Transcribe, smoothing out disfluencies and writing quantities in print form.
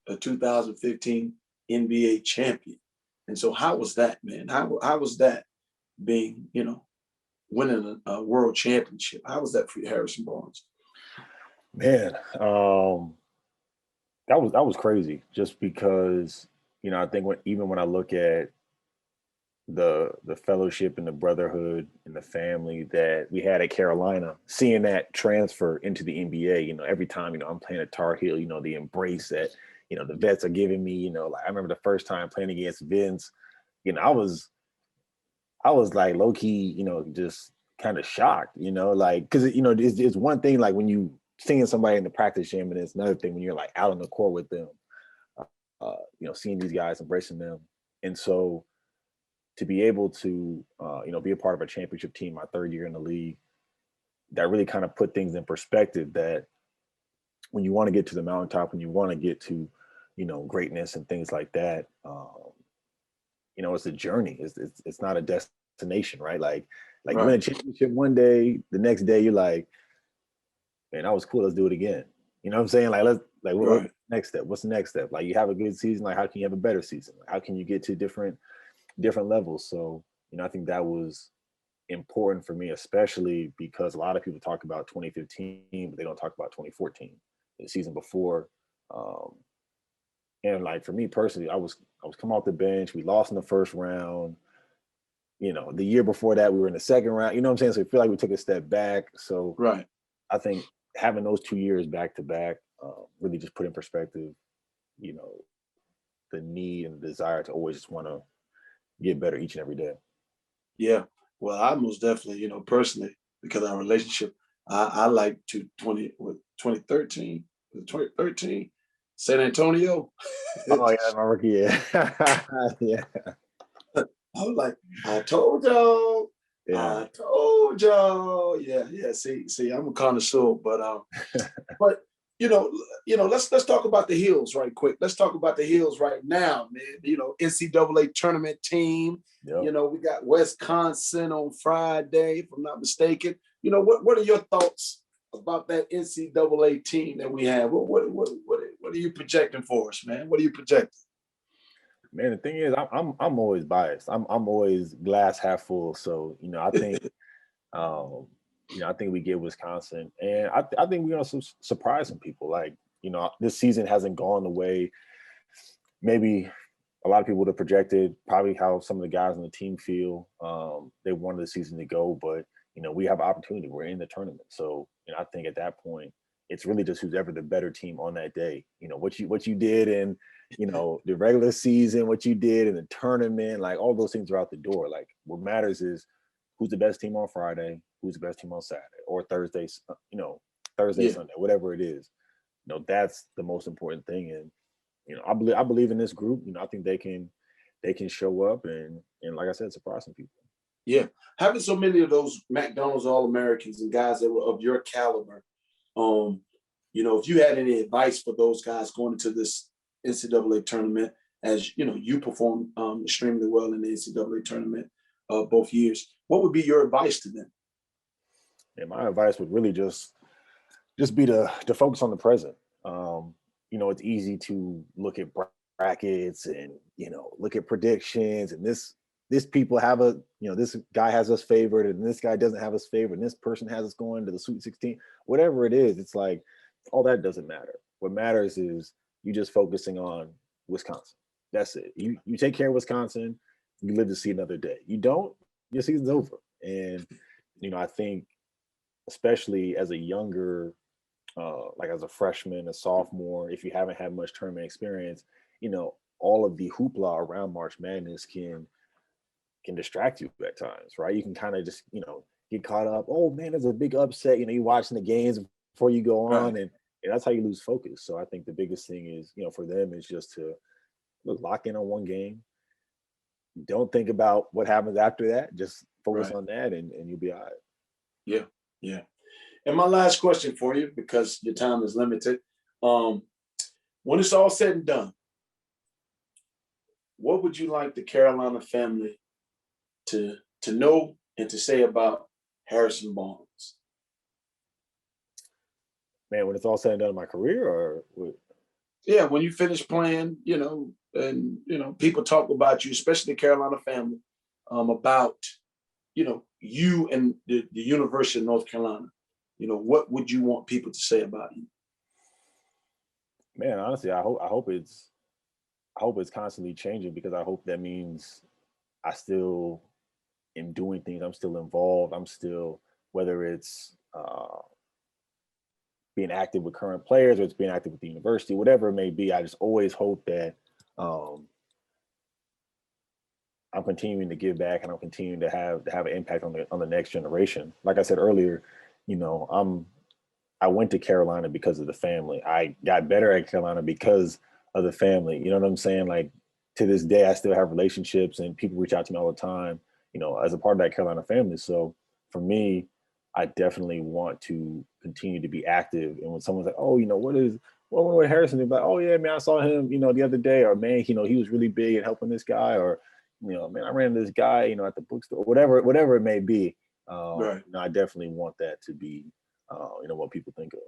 a 2015 NBA champion. And so how was that, man? How was that being, winning a world championship? How was that for you, Harrison Barnes? Man, that was crazy. Just because I think even when I look at the fellowship and the brotherhood and the family that we had at Carolina, seeing that transfer into the NBA, every time I'm playing at Tar Heel, the embrace that the vets are giving me. Like I remember the first time playing against Vince, I was like low key, just kind of shocked, like because it's one thing like when you seeing somebody in the practice gym, and it's another thing when you're like out on the court with them, seeing these guys, embracing them, and so to be able to be a part of a championship team my third year in the league, that really kind of put things in perspective. That when you want to get to the mountaintop, when you want to get to greatness and things like that, it's a journey. It's not a destination, right? Like you win a Right. championship one day, the next day you're like, man, that was cool. Let's do it again. You know what I'm saying? Like what's Right. the next step? What's the next step? Like you have a good season. Like how can you have a better season? Like, how can you get to different levels? So I think that was important for me, especially because a lot of people talk about 2015, but they don't talk about 2014, the season before. Um, and like for me personally, I was coming off the bench. We lost in the first round. The year before that, we were in the second round. You know what I'm saying? So I feel like we took a step back. So Right. I think having those 2 years back to back really just put in perspective, you know, the need and the desire to always just want to get better each and every day. Yeah. Well, I most definitely, personally, because our relationship, I like to 2013, 2013, San Antonio. Oh yeah, my rookie year. Yeah, I was like, I told y'all, yeah, I told y'all. Yeah, yeah. See, I'm a connoisseur, but let's talk about the Hills right quick. Let's talk about the Hills right now, man. NCAA tournament team. yep. We got Wisconsin on Friday, if I'm not mistaken. What are your thoughts about that NCAA team that we have? What are you projecting for us, man? What are you projecting? Man, the thing is, I'm always biased. I'm always glass half full. So I think um, I think we get Wisconsin, and I think we're gonna surprise some people. Like this season hasn't gone the way maybe a lot of people would have projected. Probably how some of the guys on the team feel. They wanted the season to go, but we have opportunity. We're in the tournament, so I think at that point it's really just who's ever the better team on that day. What you did in the regular season, what you did in the tournament, like all those things are out the door. Like what matters is who's the best team on Friday, who's the best team on Saturday or Thursday, Thursday, Yeah, Sunday, whatever it is. That's the most important thing. And I believe in this group. I think they can show up and like I said, surprise some people. yeah. Having so many of those McDonald's All Americans and guys that were of your caliber, um, if you had any advice for those guys going into this NCAA tournament, as you performed extremely well in the NCAA tournament both years, what would be your advice to them? And my advice would really just be to focus on the present. It's easy to look at brackets and look at predictions, and this people have this guy has us favored and this guy doesn't have us favored and this person has us going to the Sweet 16. Whatever it is, it's like all that doesn't matter. What matters is you just focusing on Wisconsin. That's it. You take care of Wisconsin, you live to see another day. You don't, your season's over. And I think especially as a younger, like as a freshman, a sophomore, if you haven't had much tournament experience, all of the hoopla around March Madness can distract you at times, right? You can kind of just, get caught up. Oh man, there's a big upset. You're watching the games before you go Right. on, and that's how you lose focus. So I think the biggest thing is, for them is just to lock in on one game. Don't think about what happens after that. Just focus Right. on that, and you'll be all right. Yeah. Yeah. And my last question for you, because your time is limited. Um, when it's all said and done, what would you like the Carolina family to know and to say about Harrison Barnes? Man, when it's all said and done in my career, or what? Yeah, when you finish playing, and people talk about you, especially the Carolina family, about you and the University of North Carolina. What would you want people to say about you? Man, honestly, I hope it's constantly changing, because I hope that means I still am doing things. I'm still involved. I'm still, whether it's being active with current players or it's being active with the university, whatever it may be. I just always hope that um, I'm continuing to give back, and I'm continuing to have an impact on the next generation. Like I said earlier, you know, I went to Carolina because of the family. I got better at Carolina because of the family. You know what I'm saying? Like, to this day, I still have relationships and people reach out to me all the time, as a part of that Carolina family. So for me, I definitely want to continue to be active. And when someone's like, oh, what with Harrison? They're like, oh yeah, man, I saw him, the other day, or man, he was really big at helping this guy, or, man, I ran into this guy, at the bookstore, whatever it may be. Right. I definitely want that to be what people think of.